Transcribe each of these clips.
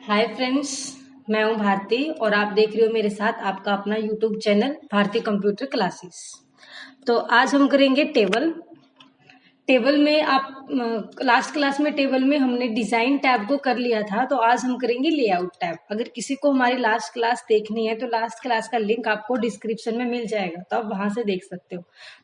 Hi friends. मैं हूं भारती और आप देख रहे हो मेरे साथ आपका अपना YouTube channel Bharti computer classes. तो आज हम करेंगे टेबल। टेबल में आप लास्ट क्लास में टेबल में हमने डिजाइन टैब को कर लिया था, तो आज हम करेंगे लेआउट टैब। अगर किसी को हमारी लास्ट क्लास देखनी है तो लास्ट क्लास का लिंक आपको डिस्क्रिप्शन में मिल जाएगा, तो आप वहां से देख सकते हो।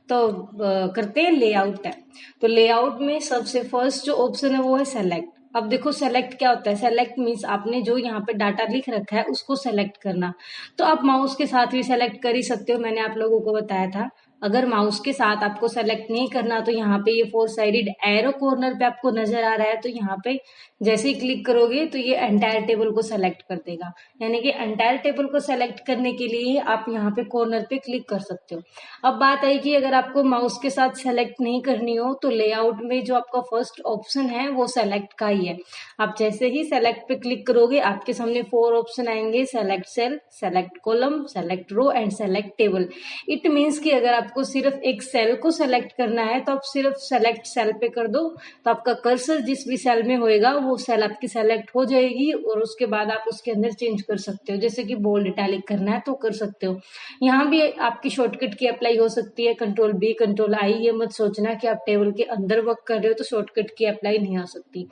तो करते हैं लेआउट टैब। तो लेआउट में सबसे फर्स्ट जो ऑप्शन है वो है सेलेक्ट। अब देखो सेलेक्ट क्या होता है। सेलेक्ट मीन्स आपने जो यहाँ पे डाटा लिख रखा है उसको सेलेक्ट करना। तो आप माउस के साथ भी सेलेक्ट कर ही सकते हो, मैंने आप लोगों को बताया था। अगर माउस के साथ आपको सेलेक्ट नहीं करना तो यहाँ पे ये फोर साइडेड एरो कॉर्नर पे आपको नजर आ रहा है, तो यहाँ पे जैसे ही क्लिक करोगे तो ये एंटायर टेबल को सेलेक्ट कर देगा। यानी कि एंटायर टेबल को सेलेक्ट करने के लिए आप यहाँ पे कॉर्नर पे क्लिक कर सकते हो। अब बात आई कि अगर आपको माउस के साथ सेलेक्ट नहीं करनी हो तो लेआउट में जो आपका फर्स्ट ऑप्शन है वो सेलेक्ट का ही है। आप जैसे ही सेलेक्ट पे क्लिक करोगे आपके सामने फोर ऑप्शन आएंगे: select cell, select column, select row and select table. It means कि अगर आपको सिर्फ एक सेल को सेलेक्ट करना है तो आप सिर्फ सेलेक्ट सेल पे कर दो, तो आपका कर्सर जिस भी सेल में होएगा वो सेल आपकी सेलेक्ट हो जाएगी और उसके बाद आप उसके अंदर चेंज कर सकते हो। जैसे कि बोल्ड इटैलिक करना है तो कर सकते हो। यहाँ भी आपकी शॉर्टकट की अप्लाई हो सकती है, कंट्रोल बी कंट्रोल आई। ये मत सोचना कि आप टेबल के अंदर वर्क कर रहे हो तो शॉर्टकट की अप्लाई नहीं हो सकती।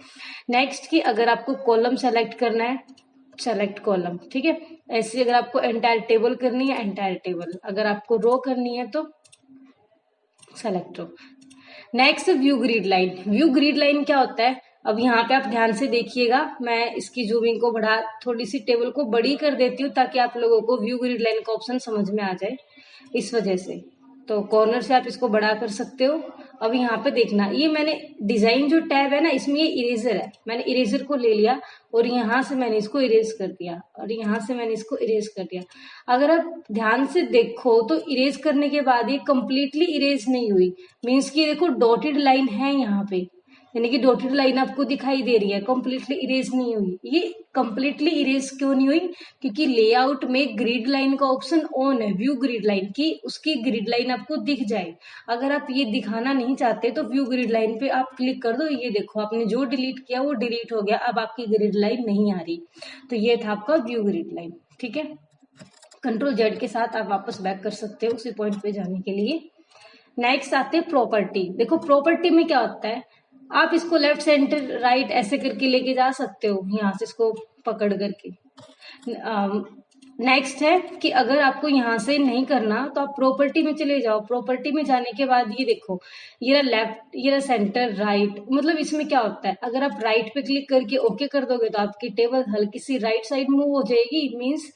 नेक्स्ट की अगर आपको कॉलम सेलेक्ट करना है, सेलेक्ट कॉलम, ठीक है। ऐसे अगर आपको एंटायर टेबल करनी है, एंटायर टेबल। अगर आपको रो करनी है तो select row. Next view grid line. View grid line क्या होता है, अब यहाँ पे आप ध्यान से देखिएगा। मैं इसकी जूमिंग को बढ़ा, थोड़ी सी टेबल को बड़ी कर देती हूँ ताकि आप लोगों को व्यू ग्रिड लाइन का ऑप्शन समझ में आ जाए, इस वजह से। तो कॉर्नर से आप इसको बड़ा कर सकते हो। अब यहाँ पे देखना, ये मैंने डिजाइन जो टैब है ना, इसमें ये इरेजर है। मैंने इरेजर को ले लिया और यहाँ से मैंने इसको इरेज कर दिया और यहाँ से मैंने इसको इरेज कर दिया। अगर आप ध्यान से देखो तो इरेज करने के बाद ये कंप्लीटली इरेज नहीं हुई। मीन्स की देखो डॉटेड लाइन है यहाँ पे, यानी कि डॉटेड लाइन आपको दिखाई दे रही है, कंप्लीटली इरेज नहीं हुई। ये कंप्लीटली इरेज क्यों नहीं हुई? क्योंकि लेआउट में ग्रिड लाइन का ऑप्शन ऑन है, व्यू ग्रिड लाइन की, उसकी ग्रिड लाइन आपको दिख जाए। अगर आप ये दिखाना नहीं चाहते तो व्यू ग्रिड लाइन पे आप क्लिक कर दो। ये देखो आपने जो डिलीट किया वो डिलीट हो गया, अब आपकी ग्रिड लाइन नहीं आ रही। तो ये था आपका व्यू ग्रिड लाइन, ठीक है। कंट्रोल जेड के साथ आप वापस बैक कर सकते हो उसी पॉइंट पे जाने के लिए। नेक्स्ट आते हैं प्रॉपर्टी। देखो प्रॉपर्टी में क्या होता है, आप इसको लेफ्ट सेंटर राइट ऐसे करके लेके जा सकते हो, यहाँ से इसको पकड़ करके। नेक्स्ट है कि अगर आपको यहाँ से नहीं करना तो आप प्रॉपर्टी में चले जाओ। प्रॉपर्टी में जाने के बाद ये देखो, ये रहा लेफ्ट, ये रहा सेंटर राइट। मतलब इसमें क्या होता है, अगर आप राइट पे क्लिक करके ओके कर दोगे तो आपकी टेबल हल्की सी राइट साइड मूव हो जाएगी। मीन्स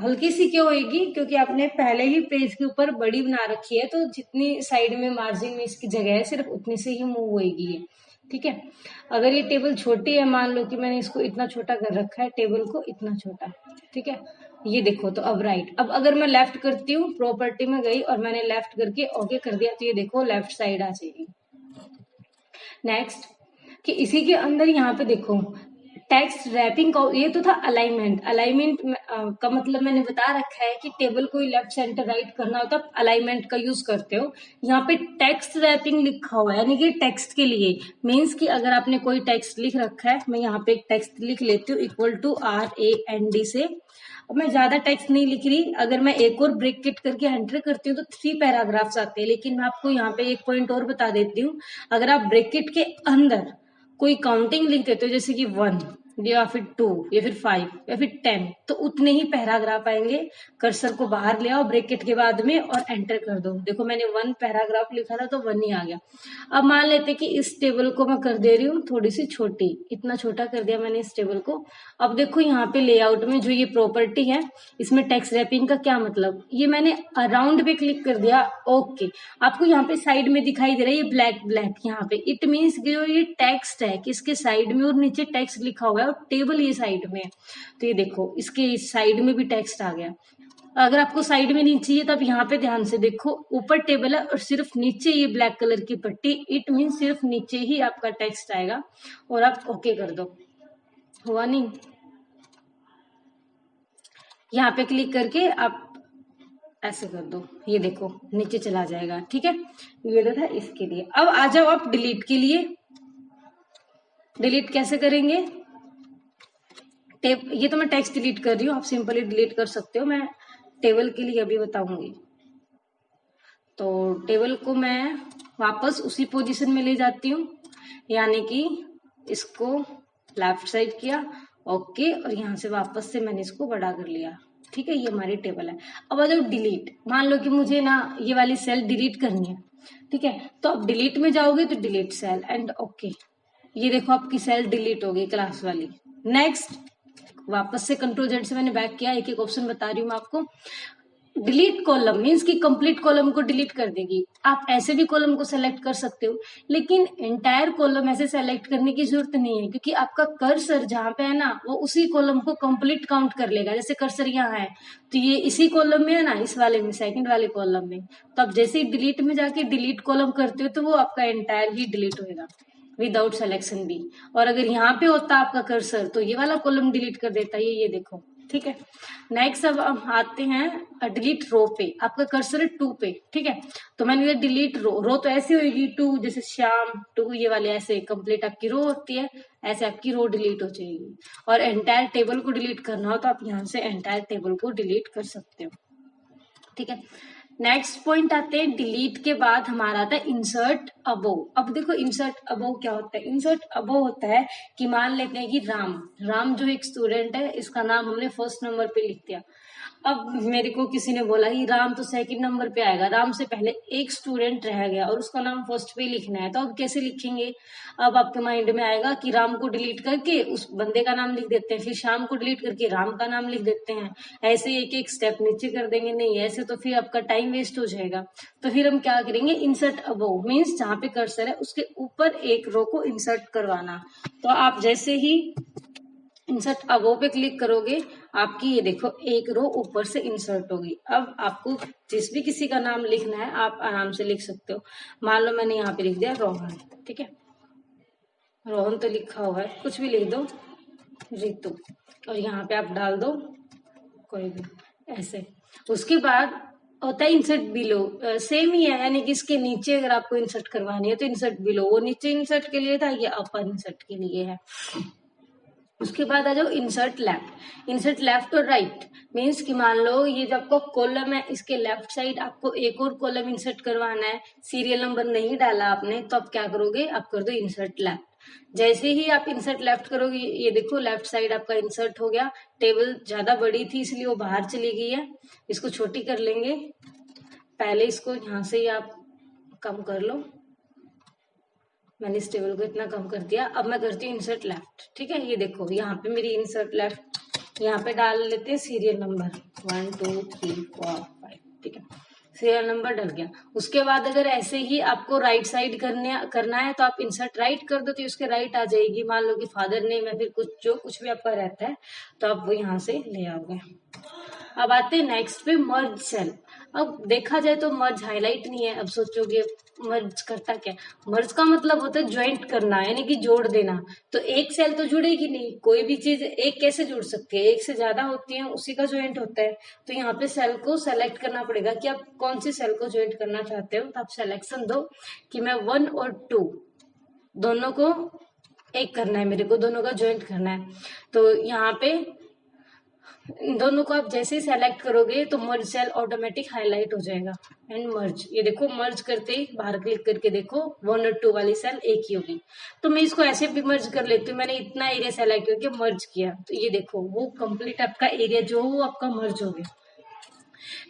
हल्की सी क्यों होगी, क्योंकि आपने पहले ही पेज के ऊपर बड़ी बना रखी है, तो जितनी साइड में मार्जिन में इसकी जगह है सिर्फ उतनी से ही मूव होगी ये, ठीक है। अगर ये टेबल छोटी है, मान लो कि मैंने इसको इतना छोटा कर रखा है, टेबल को इतना छोटा, ठीक है। ये देखो तो अब राइट। अब अगर मैं लेफ्ट करती हूँ, प्रॉपर्टी में गई और मैंने लेफ्ट करके ओके कर दिया, तो ये देखो लेफ्ट साइड आ जाएगी। नेक्स्ट कि इसी के अंदर यहाँ पे देखो टेक्स्ट रैपिंग का, ये तो था अलाइनमेंट। अलाइनमेंट का मतलब मैंने बता रखा है कि टेबल को लेफ्ट सेंटर राइट करना होता है, अलाइनमेंट का यूज करते हो। यहाँ पे टेक्स्ट रैपिंग लिखा हुआ है, यानी कि टेक्स्ट के लिए। मीन्स कि अगर आपने कोई टेक्स्ट लिख रखा है, मैं यहाँ पे एक टेक्स्ट लिख लेती हूँ =RAND से। अब मैं ज्यादा टेक्स्ट नहीं लिख रही, अगर मैं एक और ब्रैकेट करके एंटर करती हूँ तो 3 पैराग्राफ्स आते हैं। लेकिन मैं आपको यहाँ पे एक पॉइंट और बता देती हूँ, अगर आप ब्रैकेट के अंदर कोई काउंटिंग लिख देते हो, जैसे कि 1 या फिर 2 या फिर 5 या फिर 10, तो उतने ही पैराग्राफ आएंगे। कर्सर को बाहर ले आओ ब्रैकेट के बाद में और एंटर कर दो। देखो मैंने 1 पैराग्राफ लिखा था तो 1 ही आ गया। अब मान लेते कि इस टेबल को मैं कर दे रही हूँ थोड़ी सी छोटी, इतना छोटा कर दिया मैंने इस टेबल को। अब देखो यहाँ पे लेआउट में जो ये प्रॉपर्टी है, इसमें टेक्स्ट रैपिंग का क्या मतलब, ये मैंने अराउंड पे क्लिक कर दिया, ओके। आपको यहाँ पे साइड में दिखाई दे रहा है ये ब्लैक ब्लैक यहाँ पे, इट मीन्स जो ये टेक्स्ट है किसके साइड में, और नीचे टेक्स्ट लिखा हुआ है और टेबल ये साइड में है। तो ये देखो इसके साइड में भी टेक्स्ट आ गया। अगर आपको साइड में नहीं चाहिए तो आप यहाँ पे ध्यान से देखो, ऊपर टेबल है और सिर्फ नीचे ये ब्लैक कलर की पट्टी, इट मीन सिर्फ नीचे ही आपका टेक्स्ट आएगा और आप ओके कर दो। हुआ नहीं, यहाँ पे क्लिक करके आप ऐसे कर दो, ये देखो नीचे चला जाएगा, ठीक है। ये तो था इसके लिए। अब आ जाओ आप डिलीट के लिए। डिलीट कैसे करेंगे, ये तो मैं टेक्स्ट डिलीट कर रही हूँ, आप सिंपली डिलीट कर सकते हो, मैं टेबल के लिए अभी बताऊंगी। तो टेबल को मैं वापस उसी पोजीशन में ले जाती हूँ, यानी कि इसको लेफ्ट साइड किया, ओके, और यहाँ से वापस से मैंने इसको बड़ा कर लिया। ठीक है, ये हमारी टेबल है। अब आ जाओ डिलीट। मान लो कि मुझे ना ये वाली सेल डिलीट करनी है, ठीक है, तो अब डिलीट में जाओगे तो डिलीट सेल एंड ओके, ये देखो आपकी सेल डिलीट हो गई क्लास वाली। नेक्स्ट, वापस से कंट्रोल जेड से मैंने बैक किया, एक एक ऑप्शन बता रही हूँ मैं आपको। डिलीट कॉलम मीन्स कि कंप्लीट कॉलम को डिलीट कर देगी। आप ऐसे भी कॉलम को सेलेक्ट कर सकते हो, लेकिन एंटायर कॉलम ऐसे सेलेक्ट करने की जरूरत नहीं है, क्योंकि आपका कर्सर जहां पे है ना, वो उसी कॉलम को कंप्लीट काउंट कर लेगा। जैसे कर्सर यहाँ है तो ये इसी कॉलम में है ना, इस वाले में, सेकंड वाले कॉलम में। तो आप जैसे ही डिलीट में जाके डिलीट कॉलम करते हो तो वो आपका एंटायर ही डिलीट होगा विदाउट सिलेक्शन भी। और अगर यहाँ पे होता आपका कर्सर तो ये वाला कॉलम डिलीट कर देता, ये देखो। ठीक है, नेक्स्ट अब हम आते हैं डिलीट रो पे। आपका कर्सर है 2 पे, ठीक है, तो मैंने डिलीट रो तो ऐसी होगी 2, जैसे श्याम 2, ये वाले ऐसे कंप्लीट आपकी रो होती है, ऐसे आपकी रो डिलीट हो जाएगी। और एंटायर टेबल को डिलीट करना हो तो आप यहाँ से एंटायर टेबल को डिलीट कर सकते हो। ठीक है, नेक्स्ट पॉइंट आते हैं, डिलीट के बाद हमारा आता है इंसर्ट अबोव। अब देखो इंसर्ट अबोव क्या होता है। इंसर्ट अबोव होता है कि मान लेते हैं कि राम जो एक स्टूडेंट है, इसका नाम हमने फर्स्ट नंबर पे लिख दिया। अब मेरे को किसी ने बोला कि राम तो सेकंड नंबर पे आएगा, राम से पहले एक स्टूडेंट रह गया और उसका नाम फर्स्ट पे लिखना है, तो अब कैसे लिखेंगे। अब आपके माइंड में आएगा कि राम को डिलीट करके उस बंदे का नाम लिख देते हैं, फिर श्याम को डिलीट करके राम का नाम लिख देते हैं, ऐसे एक एक स्टेप नीचे कर देंगे। नहीं, ऐसे तो फिर आपका टाइम वेस्ट हो जाएगा। तो फिर हम क्या करेंगे, इंसर्ट अबोव मीन्स जहां पे कर्सर है उसके ऊपर एक रो को इंसर्ट करवाना। तो आप जैसे ही इंसर्ट अबोव पे क्लिक करोगे, आपकी ये देखो एक रो ऊपर से इंसर्ट होगी। अब आपको जिस भी किसी का नाम लिखना है आप आराम से लिख सकते हो। मान लो मैंने यहाँ पे लिख दिया रोहन, ठीक है, रोहन तो लिखा हुआ है, कुछ भी लिख दो, रितु, और यहाँ पे आप डाल दो कोई भी ऐसे। उसके बाद होता है इंसर्ट बिलो, सेम ही है, यानी कि इसके नीचे अगर आपको इंसर्ट करवानी है तो इंसर्ट बिलो, वो नीचे इंसर्ट के लिए था, ये अपर इंसर्ट के लिए है। उसके बाद आ जाओ इंसर्ट लेफ्ट। इंसर्ट लेफ्ट और राइट मीन्स कि मान लो ये जब आपका कॉलम है, इसके लेफ्ट साइड आपको एक और कॉलम इंसर्ट करवाना है, सीरियल नंबर नहीं डाला आपने, तो आप क्या करोगे, आप कर दो इंसर्ट लेफ्ट। जैसे ही आप इंसर्ट लेफ्ट करोगे, ये देखो लेफ्ट साइड आपका इंसर्ट हो गया। टेबल ज्यादा बड़ी थी इसलिए वो बाहर चली गई है, इसको छोटी कर लेंगे। पहले इसको यहाँ से ही आप कम कर लो, मैंने इस टेबल को इतना कम कर दिया। अब मैं करती हूँ इंसर्ट लेफ्ट, ठीक है, ये देखो यहाँ पे मेरी इंसर्ट लेफ्ट, यहाँ पे डाल लेते हैं सीरियल नंबर 1 2 3 4 5, ठीक है, सीरियल नंबर डल गया। उसके बाद अगर ऐसे ही आपको राइट साइड करना है तो आप इंसर्ट राइट कर दो, तो उसके राइट आ जाएगी। मान लो कि फादर नेम या फिर कुछ भी आपका रहता है तो आप वो यहाँ से ले आओगे। अब आते हैं नेक्स्ट पे मर्ज सेल। अब देखा जाए तो मर्ज हाईलाइट नहीं है। अब सोचोगे मर्ज करता क्या, मर्ज का मतलब होता है ज्वाइंट करना, यानी कि जोड़ देना। तो एक सेल तो जुड़ेगी नहीं, कोई भी चीज एक कैसे जुड़ सकती है, एक से ज्यादा होती है, उसी का ज्वाइंट होता है। तो यहाँ पे सेल को सेलेक्ट करना पड़ेगा कि आप कौन सी सेल को ज्वाइंट करना चाहते हो। तो आप सिलेक्शन दो कि मैं 1 और 2 दोनों को एक करना है, मेरे को दोनों का ज्वाइंट करना है। तो यहाँ पे इन दोनों को आप जैसे ही सेलेक्ट करोगे तो मर्ज सेल ऑटोमेटिक हाईलाइट हो जाएगा एंड मर्ज। ये देखो मर्ज करते ही बाहर क्लिक करके देखो 1 और 2 वाली सेल एक ही होगी। तो मैं इसको ऐसे भी मर्ज कर लेती हूँ, मैंने इतना एरिया सेलेक्ट करके मर्ज किया, तो ये देखो वो कंप्लीट आपका एरिया जो वो आपका मर्ज हो गया।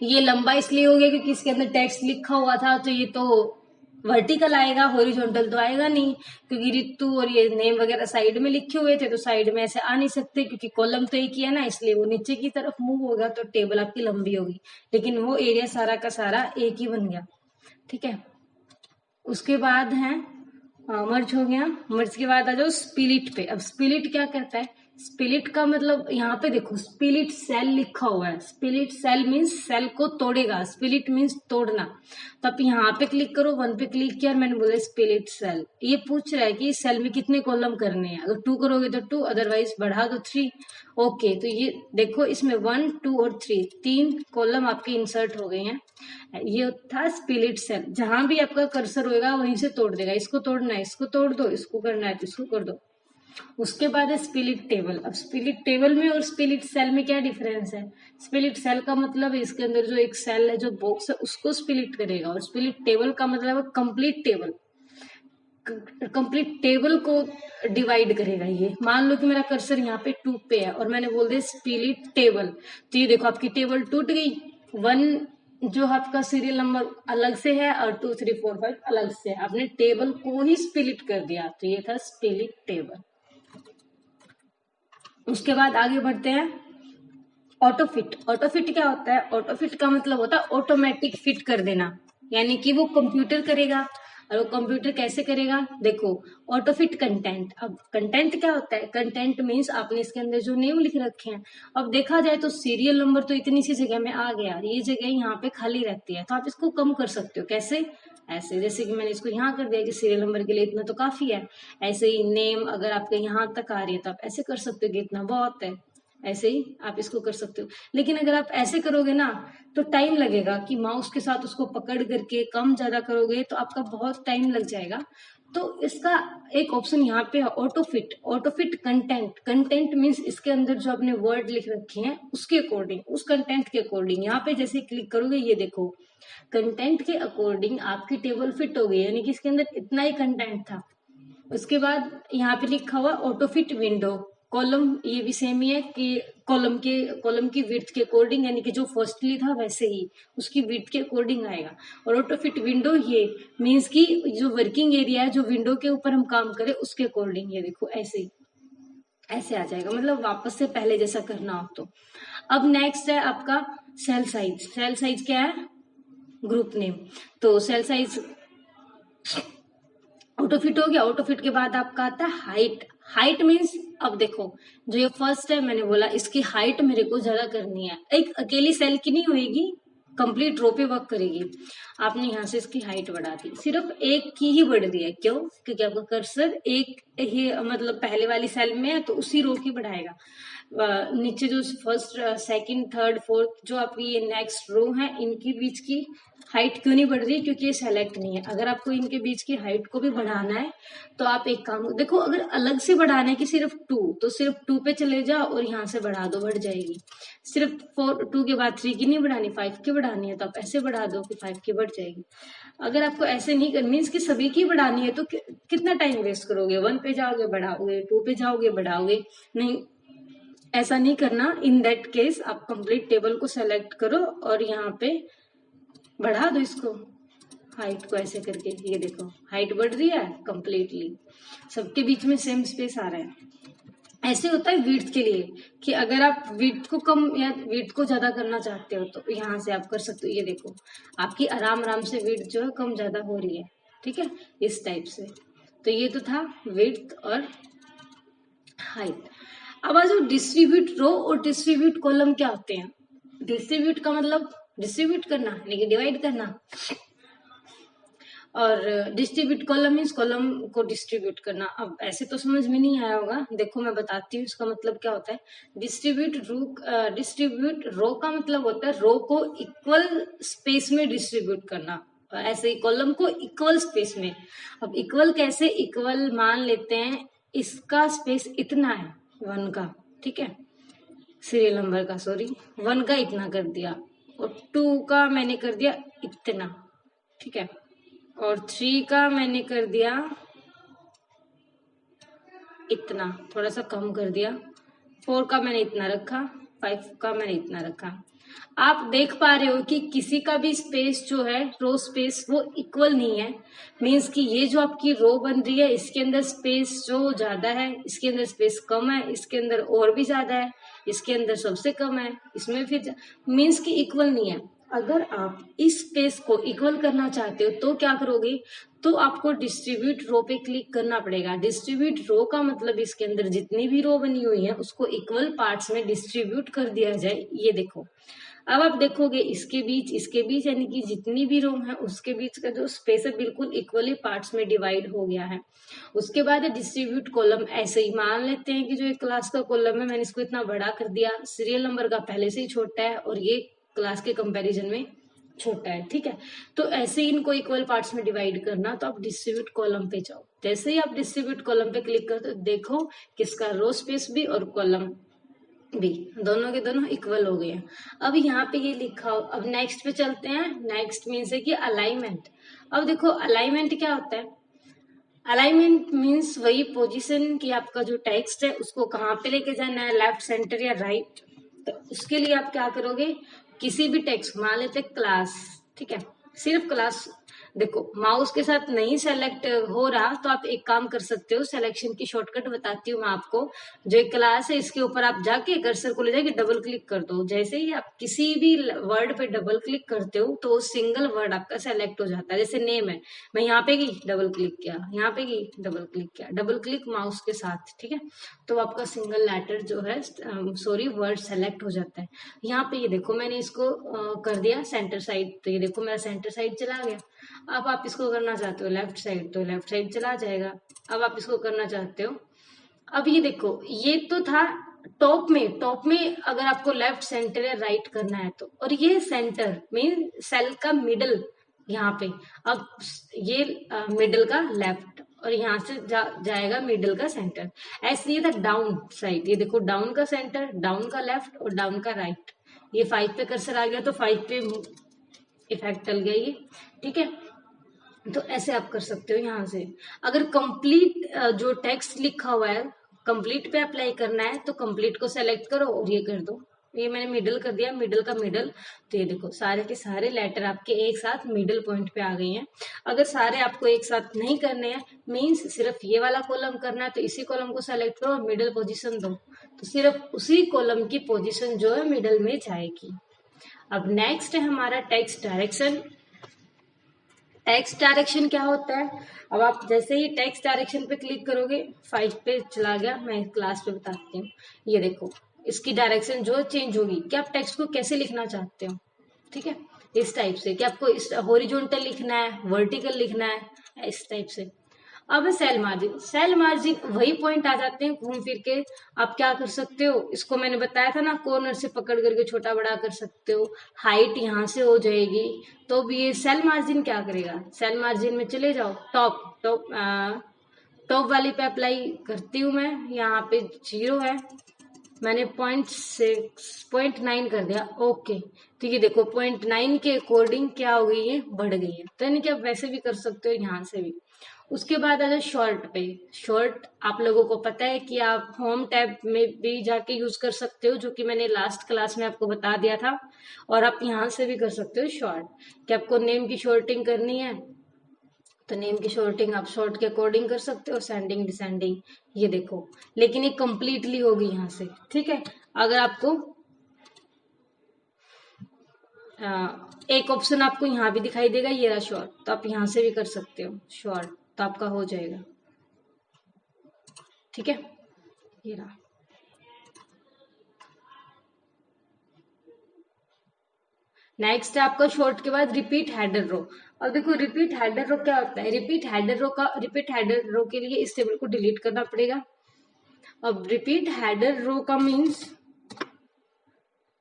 ये लंबा इसलिए हो गया क्योंकि इसके अंदर टेक्स्ट लिखा हुआ था, तो ये तो वर्टिकल आएगा, हॉरिजॉन्टल तो आएगा नहीं, क्योंकि रितु और ये नेम वगैरह साइड में लिखे हुए थे, तो साइड में ऐसे आ नहीं सकते क्योंकि कॉलम तो एक ही है ना, इसलिए वो नीचे की तरफ मूव होगा तो टेबल आपकी लंबी होगी, लेकिन वो एरिया सारा का सारा एक ही बन गया। ठीक है, उसके बाद है मर्ज हो गया। मर्ज के बाद आ जाओ स्पिलिट पे। अब स्पिलिट क्या करता है, स्पिलिट का मतलब यहाँ पे देखो स्पिलिट सेल लिखा हुआ है। स्पिलिट सेल मीन्स सेल को तोड़ेगा, स्पिलिट मीन्स तोड़ना। तो आप यहाँ पे क्लिक करो, 1 पे क्लिक किया और मैंने बोला स्पिलिट सेल। ये पूछ रहा है कि सेल में कितने कॉलम करने हैं, अगर 2 करोगे तो 2, अदरवाइज बढ़ा दो 3। ओके, तो ये देखो इसमें 1 2 और 3 कॉलम आपके इंसर्ट हो गए हैं। ये था स्पिलिट सेल, जहां भी आपका कर्सर होगा वहीं से तोड़ देगा। इसको तोड़ना है, इसको तोड़ दो, इसको करना है तो इसको कर दो। उसके बाद है स्प्लिट टेबल। अब स्प्लिट टेबल में और स्प्लिट सेल में क्या डिफरेंस है? स्प्लिट सेल का मतलब इसके अंदर जो एक सेल है, जो बॉक्स है, उसको स्प्लिट करेगा, और स्प्लिट टेबल का मतलब है कंप्लीट टेबल, कंप्लीट टेबल को डिवाइड करेगा। ये मान लो कि मेरा कर्सर यहाँ पे 2 पे है और मैंने बोल दिया स्प्लिट टेबल, तो ये देखो आपकी टेबल टूट गई। 1 जो आपका सीरियल नंबर अलग से है और 2 3 4 5 अलग से है, आपने टेबल को ही स्प्लिट कर दिया, तो ये था स्प्लिट टेबल। उसके बाद आगे बढ़ते हैं ऑटोफिट। ऑटोफिट क्या होता है? ऑटोफिट का मतलब होता है ऑटोमेटिक फिट कर देना, यानी कि वो कंप्यूटर करेगा। और वो कंप्यूटर कैसे करेगा? देखो, ऑटोफिट कंटेंट। अब कंटेंट क्या होता है? कंटेंट मीन्स आपने इसके अंदर जो नेम लिख रखे हैं, अब देखा जाए तो सीरियल नंबर तो इतनी सी जगह में आ गया, ये जगह यहाँ पे खाली रहती है, तो आप इसको कम कर सकते हो। कैसे? ऐसे, जैसे कि मैंने इसको यहाँ कर दिया कि सीरियल नंबर के लिए इतना तो काफी है। ऐसे ही नेम अगर आपके यहाँ तक आ रही है तो आप ऐसे कर सकते हो कि इतना बहुत है, ऐसे ही आप इसको कर सकते हो। लेकिन अगर आप ऐसे करोगे ना तो टाइम लगेगा, कि माउस के साथ उसको पकड़ करके कम ज्यादा करोगे तो आपका बहुत टाइम लग जाएगा। तो इसका एक ऑप्शन यहाँ पे है Autofit. Autofit content. Content means इसके अंदर जो आपने वर्ड लिख रखे हैं उसके अकॉर्डिंग, उस कंटेंट के अकॉर्डिंग यहाँ पे जैसे क्लिक करोगे, ये देखो कंटेंट के अकॉर्डिंग आपकी टेबल फिट हो गई, यानी कि इसके अंदर इतना ही कंटेंट था। उसके बाद यहाँ पे लिखा हुआ ऑटोफिट विंडो। कॉलम ये भी सेम ही है कि कॉलम की विड्थ के अकॉर्डिंग, यानी कि जो फर्स्टली था वैसे ही उसकी विड्थ के अकॉर्डिंग आएगा। और ऑटोफिट विंडो ये मीन्स की जो वर्किंग एरिया है, जो विंडो के ऊपर हम काम करें उसके अकॉर्डिंग, ये देखो ऐसे ही ऐसे आ जाएगा, मतलब वापस से पहले जैसा करना हो तो। अब नेक्स्ट है आपका सेल साइज। सेल साइज क्या है? Group name. तो सेल साइज ऑटोफिट हो गया। ऑटोफिट के बाद आपका आता है हाइट। हाइट मीन्स, अब देखो जो ये फर्स्ट है मैंने बोला इसकी हाइट मेरे को ज्यादा करनी है, एक अकेली सेल की नहीं होगी, कंप्लीट रो पे वर्क करेगी। आपने यहाँ से इसकी हाइट बढ़ा दी, सिर्फ एक की ही बढ़ दी है, क्यों? क्योंकि आपका कर्सर एक ही मतलब पहले वाली सेल में है तो उसी रो की बढ़ाएगा। नीचे जो फर्स्ट सेकंड थर्ड फोर्थ जो आपकी ये नेक्स्ट रो है, इनके बीच की हाइट क्यों नहीं बढ़ रही? क्योंकि ये सेलेक्ट नहीं है। अगर आपको इनके बीच की हाइट को भी बढ़ाना है तो आप एक काम देखो, अगर अलग से बढ़ाना है कि सिर्फ 2, तो सिर्फ 2 पे चले जाओ और यहाँ से बढ़ा दो, बढ़ जाएगी। सिर्फ 2 के बाद 3 की नहीं बढ़ानी, 5 की बढ़ानी है तो आप ऐसे बढ़ा दो कि 5 की बढ़ जाएगी। अगर आपको ऐसे नहीं करनी, मीन्स कि सभी की बढ़ानी है, तो कितना टाइम वेस्ट करोगे? 1 पे जाओगे बढ़ाओगे, 2 पे जाओगे बढ़ाओगे, नहीं, ऐसा नहीं करना। इन दैट केस आप कंप्लीट टेबल को सेलेक्ट करो और यहाँ पे बढ़ा दो इसको, हाइट को ऐसे करके, ये देखो हाइट बढ़ रही है कंप्लीटली, सबके बीच में सेम स्पेस आ रहा है। ऐसे होता है विड्थ के लिए, कि अगर आप विड्थ को कम या विड्थ को ज्यादा करना चाहते हो तो यहाँ से आप कर सकते हो। ये देखो आपकी आराम आराम से विड्थ जो है कम ज्यादा हो रही है, ठीक है, इस टाइप से। तो ये तो था विड्थ और हाइट। अब आज डिस्ट्रीब्यूट रो और डिस्ट्रीब्यूट कॉलम क्या होते हैं? डिस्ट्रीब्यूट का मतलब डिस्ट्रीब्यूट करना, यानी कि डिवाइड करना, और डिस्ट्रीब्यूट कॉलम मीन्स कॉलम को डिस्ट्रीब्यूट करना। अब ऐसे तो समझ में नहीं आया होगा, देखो मैं बताती हूँ इसका मतलब क्या होता है। डिस्ट्रीब्यूट रो का मतलब होता है रो को इक्वल स्पेस में डिस्ट्रीब्यूट करना, ऐसे ही कॉलम को इक्वल स्पेस में। अब इक्वल कैसे? इक्वल मान लेते हैं इसका स्पेस इतना है 1 का, ठीक है, सीरियल नंबर का, सॉरी 1 का इतना कर दिया, और 2 का मैंने कर दिया इतना, ठीक है, और 3 का मैंने कर दिया इतना, थोड़ा सा कम कर दिया, 4 का मैंने इतना रखा, 5 का मैंने इतना रखा। आप देख पा रहे हो कि किसी का भी स्पेस जो है, रो स्पेस, वो इक्वल नहीं है। मीन्स कि ये जो आपकी रो बन रही है इसके अंदर स्पेस जो ज्यादा है, इसके अंदर स्पेस कम है, इसके अंदर और भी ज्यादा है, इसके अंदर सबसे कम है, इसमें फिर मीन्स कि इक्वल नहीं है। अगर आप इस स्पेस को इक्वल करना चाहते हो तो क्या करोगे? तो आपको डिस्ट्रीब्यूट रो पे क्लिक करना पड़ेगा। डिस्ट्रीब्यूट रो का मतलब इसके अंदर जितनी भी रो बनी हुई है उसको इक्वल पार्ट्स में डिस्ट्रीब्यूट कर दिया जाए। ये देखो, अब आप देखोगे इसके बीच यानी कि जितनी भी रो है उसके बीच का जो स्पेस है बिल्कुल इक्वली पार्ट्स में डिवाइड हो गया है। उसके बाद है डिस्ट्रीब्यूट कॉलम। ऐसे ही मान लेते हैं कि जो एक क्लास का कॉलम है मैंने इसको इतना बड़ा कर दिया, सीरियल नंबर का पहले से ही छोटा है और ये क्लास के कंपैरिजन में छोटा है, ठीक है। तो ऐसे ही इनको इक्वल पार्ट्स में डिवाइड करना, तो आप डिस्ट्रीब्यूट कॉलम पे जाओ। जैसे ही आप डिस्ट्रीब्यूट कॉलम पे क्लिक करते हो देखो किसका रो स्पेस भी और कॉलम भी दोनों के दोनों इक्वल हो गए हैं। अब यहाँ पे ये लिखा हो, अब नेक्स्ट पे चलते हैं। नेक्स्ट मीन्स है कि अलाइनमेंट। अब देखो अलाइनमेंट क्या होता है। अलाइनमेंट मीन्स वही पोजीशन कि आपका जो टेक्स्ट है उसको कहाँ पे लेके जाना है, लेफ्ट, सेंटर या राइट। तो उसके लिए आप क्या करोगे, किसी भी टेक्स्ट मान लेते क्लास, ठीक है, सिर्फ क्लास। देखो माउस के साथ नहीं सेलेक्ट हो रहा तो आप एक काम कर सकते हो, सिलेक्शन की शॉर्टकट बताती हूँ मैं आपको। जो एक क्लास है इसके ऊपर आप जाके कर्सर को ले जाके डबल क्लिक कर दो। जैसे ही आप किसी भी वर्ड पे डबल क्लिक करते हो तो सिंगल वर्ड आपका सेलेक्ट हो जाता है। जैसे नेम है, मैं यहाँ पे गई डबल क्लिक किया, यहाँ पे गई डबल क्लिक किया, डबल क्लिक माउस के साथ, ठीक है, तो आपका सिंगल लेटर जो है सॉरी वर्ड सेलेक्ट हो जाता है। यहाँ पे ये देखो मैंने इसको कर दिया सेंटर साइड, तो ये देखो मेरा सेंटर साइड चला गया। अब आप इसको करना चाहते हो लेफ्ट साइड तो लेफ्ट साइड चला जाएगा। अब आप इसको करना चाहते हो, अब ये देखो ये तो था टॉप में अगर आपको लेफ्ट, सेंटर या राइट करना है तो, और ये सेंटर मीन सेल का मिडल यहाँ पे। अब ये मिडल का लेफ्ट और यहाँ से जाएगा मिडल का सेंटर। ऐसे ये था डाउन साइड, ये देखो डाउन का सेंटर, डाउन का लेफ्ट और डाउन का राइट। ये 5 पे कर्सर आ गया तो 5 पे इफेक्ट डल गया ये, ठीक है। तो ऐसे आप कर सकते हो यहाँ से। अगर कंप्लीट जो टेक्स्ट लिखा हुआ है कंप्लीट पे अप्लाई करना है तो कंप्लीट को सेलेक्ट करो और ये कर दो। ये मैंने मिडल कर दिया, मिडल का मिडल, तो ये देखो सारे के सारे लेटर आपके एक साथ मिडल पॉइंट पे आ गए हैं। अगर सारे आपको एक साथ नहीं करने हैं, मीन्स सिर्फ ये वाला कॉलम करना है, तो इसी कॉलम को सेलेक्ट करो और मिडल पोजीशन दो, तो सिर्फ उसी कॉलम की पोजीशन जो है मिडल में जाएगी। अब नेक्स्ट है हमारा टेक्स्ट डायरेक्शन। टेक्स्ट डायरेक्शन क्या होता है, अब आप जैसे ही टेक्स्ट डायरेक्शन पे क्लिक करोगे 5 पे चला गया, मैं क्लास पे बताती हूँ। ये देखो इसकी डायरेक्शन जो चेंज होगी कि आप टेक्स्ट को कैसे लिखना चाहते हो, ठीक है, इस टाइप से कि आपको इस हॉरिजॉन्टल लिखना है, वर्टिकल लिखना है, इस टाइप से। अब सेल मार्जिन, सेल मार्जिन वही पॉइंट आ जाते हैं घूम फिर के। आप क्या कर सकते हो, इसको मैंने बताया था ना, कॉर्नर से पकड़ करके छोटा बड़ा कर सकते हो। हाइट यहाँ से हो जाएगी, तो भी ये सेल मार्जिन क्या करेगा, सेल मार्जिन में चले जाओ, टॉप वाली पे अप्लाई करती हूँ मैं। यहाँ पे 0 है, मैंने 0.9 कर दिया, ओके। तो ये देखो 0.9 के अकॉर्डिंग क्या हो गई है, बढ़ गई है। तो यानी कि आप वैसे भी कर सकते हो यहाँ से भी। उसके बाद आ जाए शॉर्ट पे। शॉर्ट आप लोगों को पता है कि आप होम टैब में भी जाके यूज कर सकते हो, जो कि मैंने लास्ट क्लास में आपको बता दिया था। और आप यहाँ से भी कर सकते हो शॉर्ट, कि आपको नेम की शॉर्टिंग करनी है तो नेम की शॉर्टिंग आप शॉर्ट के अकॉर्डिंग कर सकते हो, सेंडिंग डिसेंडिंग, ये देखो। लेकिन ये कंप्लीटली होगी यहाँ से, ठीक है। अगर आपको एक ऑप्शन आपको यहाँ भी दिखाई देगा, ये रहा शॉर्ट, तो आप यहाँ से भी कर सकते हो शॉर्ट, तो आपका हो जाएगा, ठीक है। ये रहा। नेक्स्ट है आपका शॉर्ट के बाद रिपीट हेडर रो। अब देखो रिपीट हेडर रो क्या होता है, रिपीट हेडर रो के लिए इस टेबल को डिलीट करना पड़ेगा। अब रिपीट हेडर रो का मीन्स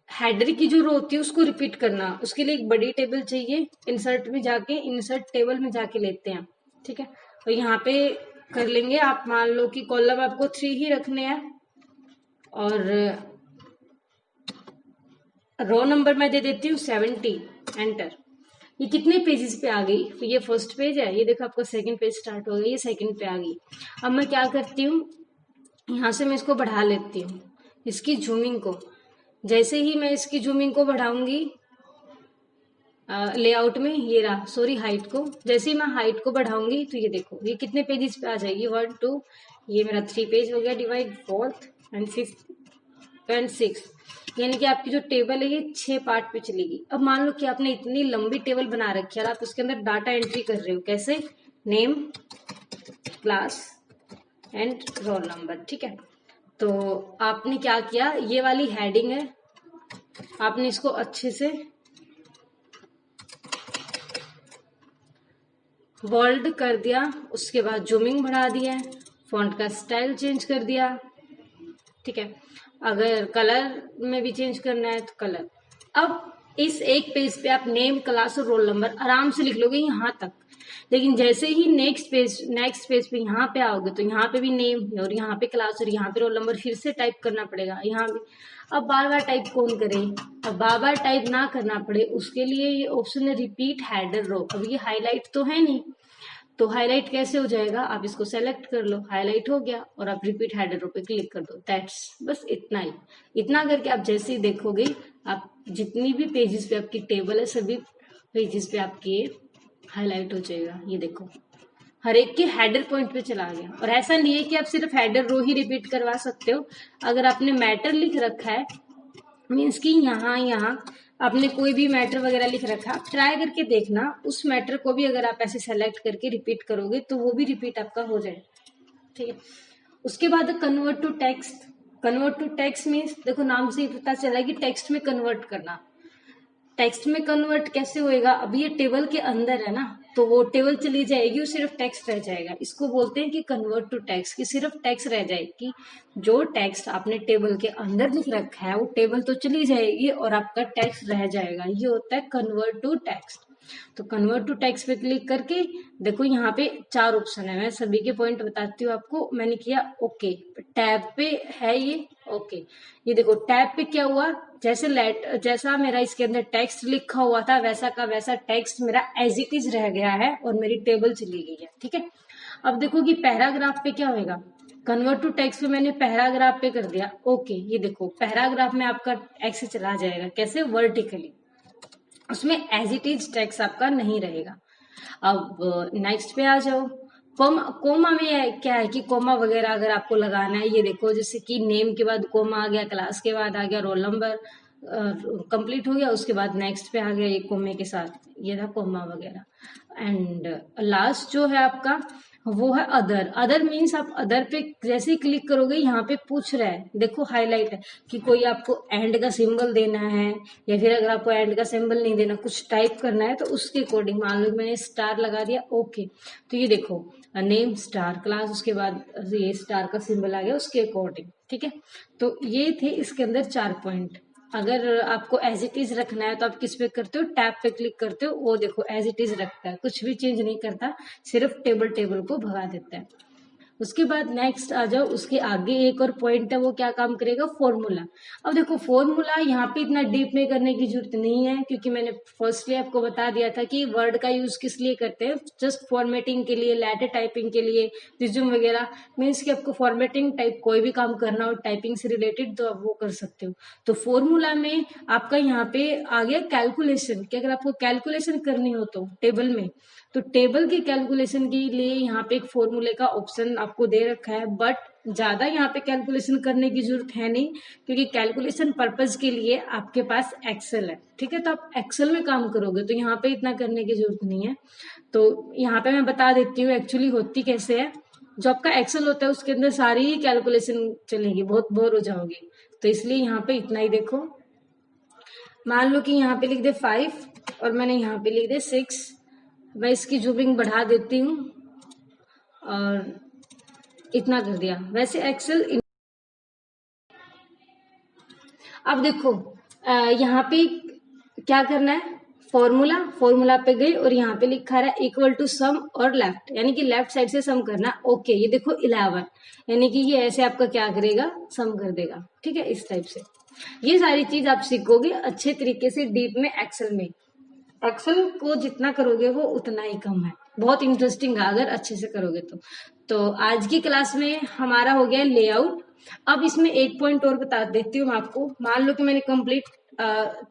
हेडर की जो रो होती है उसको रिपीट करना, उसके लिए एक बड़ी टेबल चाहिए। इंसर्ट में जाके इंसर्ट टेबल में जाके लेते हैं, ठीक है। तो यहाँ पे कर लेंगे, आप मान लो कि कॉलम आपको 3 ही रखने हैं और रो नंबर मैं दे देती हूँ 70, एंटर। ये कितने पेजेस पे आ गई, तो ये फर्स्ट पेज है, ये देखो आपका सेकंड पेज स्टार्ट हो गया, ये सेकंड पे आ गई। अब मैं क्या करती हूँ, यहाँ से मैं इसको बढ़ा लेती हूँ, इसकी जूमिंग को। जैसे ही मैं इसकी जूमिंग को बढ़ाऊंगी लेआउट में, ये रहा सॉरी हाइट को, जैसे ही मैं हाइट को बढ़ाऊंगी तो ये देखो ये कितने पेजेस पे आ जाएगी, 1 2, ये मेरा 3 पेज हो गया divide, 4th and 5th and 6th, यानी कि आपकी जो टेबल है ये 6 पार्ट पे चलेगी। अब मान लो कि आपने इतनी लंबी टेबल बना रखी है और आप उसके अंदर डाटा एंट्री कर रहे हो, कैसे, name, class and roll number, ठीक है। तो आपने क्या किया, ये वाली हेडिंग है, आपने इसको अच्छे से बोल्ड कर दिया, उसके बाद जूमिंग बढ़ा दिया, फॉन्ट का स्टाइल चेंज कर दिया, ठीक है। अगर कलर में भी चेंज करना है तो कलर। अब इस एक पेज पे आप नेम, क्लास और रोल नंबर आराम से लिख लोगे यहाँ तक। लेकिन जैसे ही नेक्स्ट पेज पे यहाँ पे आओगे तो यहाँ पे भी नेम और यहाँ पे क्लास और यहाँ पे रोल नंबर फिर से टाइप करना पड़ेगा यहाँ भी। अब बार बार टाइप कौन करे? अब बार बार टाइप ना करना पड़े उसके लिए ये ऑप्शन है रिपीट हेडर रो। अब ये हाईलाइट तो है नहीं, तो हाईलाइट कैसे हो जाएगा? आप इसको सेलेक्ट कर लो, हाईलाइट हो गया और आप रिपीट हेडर रो पे क्लिक कर दो। दैट्स बस इतना ही। इतना करके आप जैसे ही देखोगे आप जितनी भी पेजेस पे आपकी टेबल है सभी पेजेस पे आपकी हाईलाइट हो जाएगा। ये देखो हर एक के हेडर पॉइंट पे चला गया। और ऐसा नहीं है कि आप सिर्फ हेडर रो ही रिपीट करवा सकते हो। अगर आपने मैटर लिख रखा है मीन्स कि यहाँ आपने कोई भी मैटर वगैरह लिख रखा है, ट्राई करके देखना उस मैटर को भी अगर आप ऐसे सेलेक्ट करके रिपीट करोगे तो वो भी रिपीट आपका हो जाए। ठीक है। उसके बाद convert to text. Convert to text means देखो नाम से ही पता चला कि टेक्स्ट में कन्वर्ट करना। टेक्स्ट में कन्वर्ट कैसे होएगा? अभी ये टेबल के अंदर है ना, तो वो टेबल चली जाएगी और सिर्फ टेक्स्ट रह जाएगा। इसको बोलते हैं कि कन्वर्ट टू टेक्स्ट, कि सिर्फ टेक्स्ट रह जाएगी। जो टेक्स्ट आपने टेबल के अंदर लिख रखा है वो टेबल तो चली जाएगी और आपका टेक्स्ट रह जाएगा। ये होता है कन्वर्ट टू टेक्स्ट। तो कन्वर्ट टू टेक्स्ट पे क्लिक करके देखो यहाँ पे 4 ऑप्शन है। मैं सभी के पॉइंट बताती हूँ आपको। मैंने किया ओके, टैब पे है ये ओके। ये देखो टैब पे क्या हुआ, जैसा मेरा इसके अंदर टेक्स्ट लिखा हुआ था वैसा का वैसा टेक्स्ट मेरा एज इट इज रह गया है और मेरी टेबल चली गई है। ठीक है। अब देखो कि पैराग्राफ पे क्या होएगा। कन्वर्ट टू टेक्स्ट पे मैंने पैराग्राफ पे कर दिया ओके। ये देखो पैराग्राफ में आपका एक्स चला जाएगा। कैसे? वर्टिकली। उसमें एज इट इज टेक्स्ट आपका नहीं रहेगा। अब नेक्स्ट पे आ जाओ। कोमा में क्या है कि कोमा वगैरह अगर आपको लगाना है, ये देखो जैसे कि नेम के बाद कोमा आ गया, क्लास के बाद आ गया, रोल नंबर कंप्लीट हो गया, उसके बाद नेक्स्ट पे आ गया ये कोमे के साथ, ये था कोमा वगैरह। एंड लास्ट जो है आपका वो है अदर। अदर मीन्स आप अदर पे जैसे ही क्लिक करोगे यहाँ पे पूछ रहा है, देखो हाईलाइट है कि कोई आपको एंड का सिंबल देना है या फिर अगर आपको एंड का सिंबल नहीं देना कुछ टाइप करना है तो उसके अकॉर्डिंग मान लो मैंने स्टार लगा दिया ओके। तो ये देखो नेम स्टार क्लास, उसके बाद ये स्टार का सिंबल आ गया उसके अकॉर्डिंग। ठीक है। तो ये थे इसके अंदर 4 पॉइंट। अगर आपको एज इट इज रखना है तो आप किस पे करते हो? टैब पे क्लिक करते हो, वो देखो एज इट इज रखता है, कुछ भी चेंज नहीं करता, सिर्फ टेबल को भगा देता है। उसके बाद नेक्स्ट आ जाओ, उसके आगे एक और पॉइंट है वो क्या काम करेगा? फॉर्मूला। अब देखो फॉर्मूला यहाँ पे इतना डीप में करने की जरूरत नहीं है क्योंकि मैंने फर्स्टली आपको बता दिया था कि वर्ड का यूज किस लिए करते हैं, जस्ट फॉर्मेटिंग के लिए, लेटर टाइपिंग के लिए, रिज्यूम वगैरह। मीन्स कि आपको फॉर्मेटिंग टाइप कोई भी काम करना हो टाइपिंग से रिलेटेड तो आप वो कर सकते हो। तो फॉर्मूला में आपका यहाँ पे आ गया कैलकुलेशन, कि अगर आपको कैलकुलेशन करनी हो तो टेबल में, तो टेबल की कैलकुलेशन के लिए यहाँ पे एक फॉर्मूले का ऑप्शन आपको दे रखा है। बट ज्यादा यहाँ पे कैलकुलेशन करने की जरूरत है नहीं क्योंकि कैलकुलेशन पर्पज के लिए आपके पास एक्सेल है। ठीक है। तो आप एक्सेल में काम करोगे तो यहाँ पे इतना करने की जरूरत नहीं है। तो यहाँ पे मैं बता देती हूँ एक्चुअली होती कैसे है। जो आपका एक्सेल होता है उसके अंदर सारी ही कैलकुलेशन चलेगी, बहुत बोर हो जाओगे, तो इसलिए यहाँ पे इतना ही देखो। मान लो कि यहाँ पे लिख दे 5 और मैंने यहाँ पे लिख दे 6। मैं इसकी जूमिंग बढ़ा देती हूँ और इतना कर दिया। वैसे एक्सेल अब देखो यहाँ पे क्या करना है, फॉर्मूला पे गई और यहाँ पे लिखा रहा है इक्वल टू सम और लेफ्ट, यानी कि लेफ्ट साइड से सम करना। ओके। ये देखो 11, यानी कि ये ऐसे आपका क्या करेगा? सम कर देगा। ठीक है। इस टाइप से ये सारी चीज आप सीखोगे अच्छे तरीके से डीप में एक्सेल में। एक्सेल को जितना करोगे वो उतना ही कम है, बहुत इंटरेस्टिंग है अगर अच्छे से करोगे तो आज की क्लास में हमारा हो गया लेआउट। अब इसमें एक पॉइंट और बता देती हूँ मैं आपको। मान लो कि मैंने कंप्लीट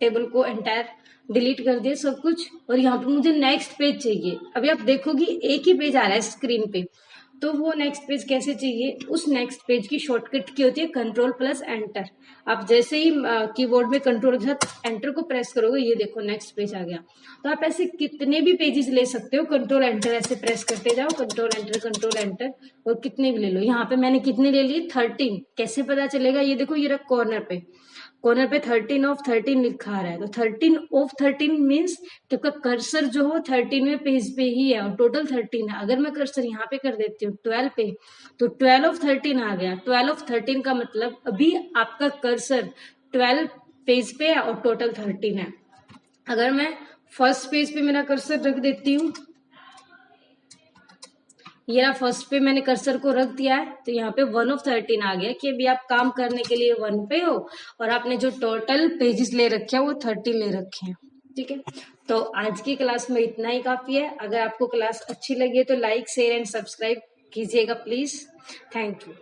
टेबल को एंटायर डिलीट कर दिया सब कुछ और यहाँ पे मुझे नेक्स्ट पेज चाहिए। अभी आप देखोगी एक ही पेज आ रहा है स्क्रीन पे, तो वो नेक्स्ट पेज कैसे चाहिए? उस नेक्स्ट पेज की शॉर्टकट की होती है कंट्रोल प्लस एंटर। आप जैसे ही कीबोर्ड में कंट्रोल के साथ एंटर को प्रेस करोगे, ये देखो नेक्स्ट पेज आ गया। तो आप ऐसे कितने भी पेजेस ले सकते हो, कंट्रोल एंटर ऐसे प्रेस करते जाओ, कंट्रोल एंटर और कितने भी ले लो। यहाँ पे मैंने कितने ले लिए? 13। कैसे पता चलेगा? ये देखो ये रहा कॉर्नर पे 13 ऑफ 13 लिखा आ रहा है। तो 13 ऑफ 13 मीन्स कि आपका कर्सर जो हो 13वें पेज पे ही है और टोटल 13 है। अगर मैं कर्सर यहाँ पे कर देती हूँ 12 पे, तो 12 ऑफ 13 आ गया। 12 ऑफ 13 का मतलब अभी आपका कर्सर 12 पेज पे है और टोटल 13 है। अगर मैं फर्स्ट पेज पे मेरा कर्सर रख देती हूँ, ये रहा फर्स्ट पे मैंने कर्सर को रख दिया है, तो यहाँ पे 1 of 13 आ गया कि अभी आप काम करने के लिए 1 पे हो और आपने जो टोटल पेजेस ले रखे हैं वो 30 ले रखे हैं। ठीक है, तो आज की क्लास में इतना ही काफी है। अगर आपको क्लास अच्छी लगी है तो लाइक शेयर एंड सब्सक्राइब कीजिएगा प्लीज। Thank you.